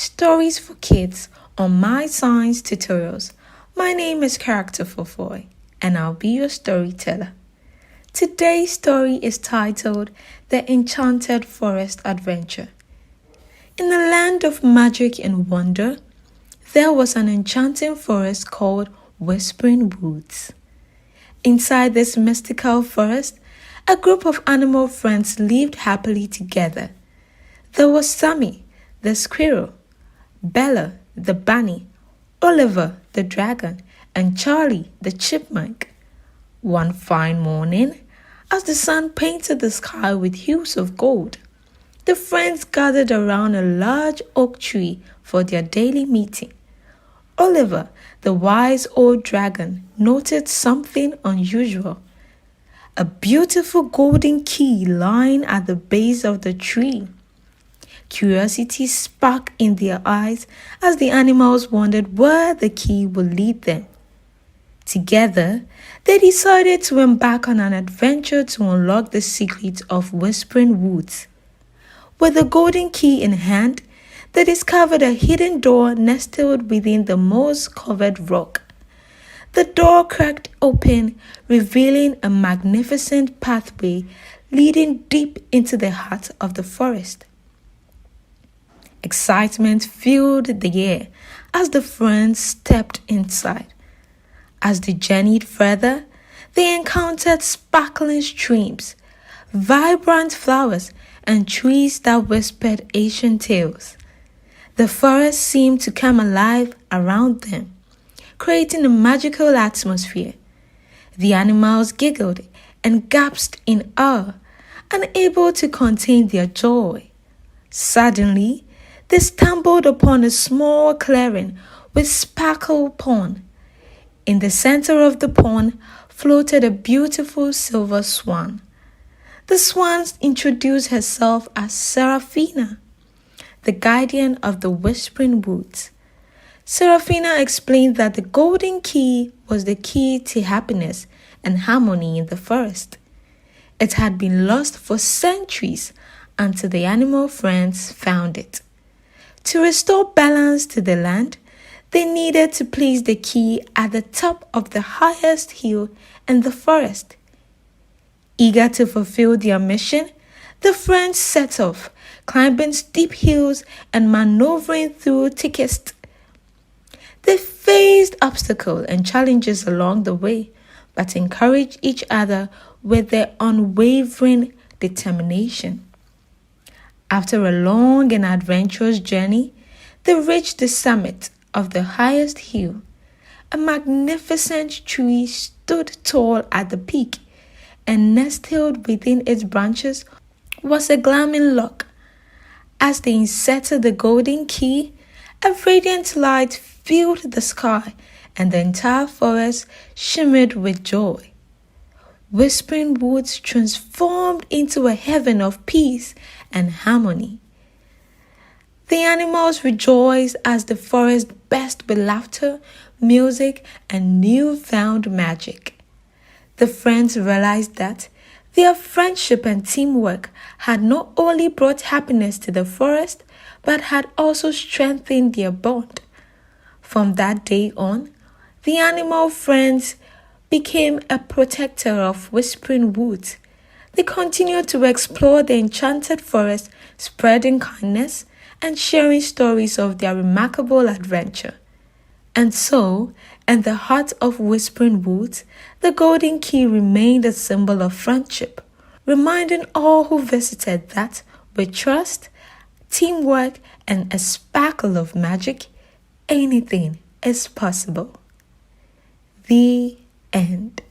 Stories for Kids on MyScience tutorials. My name is Character Fofoy, and I'll be your storyteller. Today's story is titled The Enchanted Forest Adventure. In the land of magic and wonder, there was an enchanting forest called Whispering Woods. Inside this mystical forest, a group of animal friends lived happily together. There was Sammy, the squirrel, Bella, the bunny, Oliver, the dragon, and Charlie, the chipmunk. One fine morning, as the sun painted the sky with hues of gold, the friends gathered around a large oak tree for their daily meeting. Oliver, the wise old dragon, noted something unusual. A beautiful golden key lying at the base of the tree. Curiosity sparkled in their eyes as the animals wondered where the key would lead them. Together, they decided to embark on an adventure to unlock the secrets of Whispering Woods. With the golden key in hand, they discovered a hidden door nestled within the moss-covered rock. The door cracked open, revealing a magnificent pathway leading deep into the heart of the forest. Excitement filled the air as the friends stepped inside. As they journeyed further, they encountered sparkling streams, vibrant flowers, and trees that whispered ancient tales. The forest seemed to come alive around them, creating a magical atmosphere. The animals giggled and gasped in awe, unable to contain their joy. Suddenly, they stumbled upon a small clearing with sparkle pond. In the center of the pond floated a beautiful silver swan. The swan introduced herself as Seraphina, the guardian of the Whispering Woods. Seraphina explained that the golden key was the key to happiness and harmony in the forest. It had been lost for centuries until the animal friends found it. To restore balance to the land, they needed to place the key at the top of the highest hill in the forest. Eager to fulfill their mission, the friends set off, climbing steep hills and maneuvering through thickets. They faced obstacles and challenges along the way, but encouraged each other with their unwavering determination. After a long and adventurous journey, they reached the summit of the highest hill. A magnificent tree stood tall at the peak, and nestled within its branches was a gleaming lock. As they inserted the golden key, a radiant light filled the sky, and the entire forest shimmered with joy. Whispering Woods transformed into a heaven of peace and harmony. The animals rejoiced as the forest burst with laughter, music, and newfound magic. The friends realized that their friendship and teamwork had not only brought happiness to the forest, but had also strengthened their bond. From that day on, the animal friends became a protector of Whispering Woods. They continued to explore the enchanted forest, spreading kindness and sharing stories of their remarkable adventure. And so, in the heart of Whispering Woods, the golden key remained a symbol of friendship, reminding all who visited that with trust, teamwork, and a sparkle of magic, anything is possible. The end.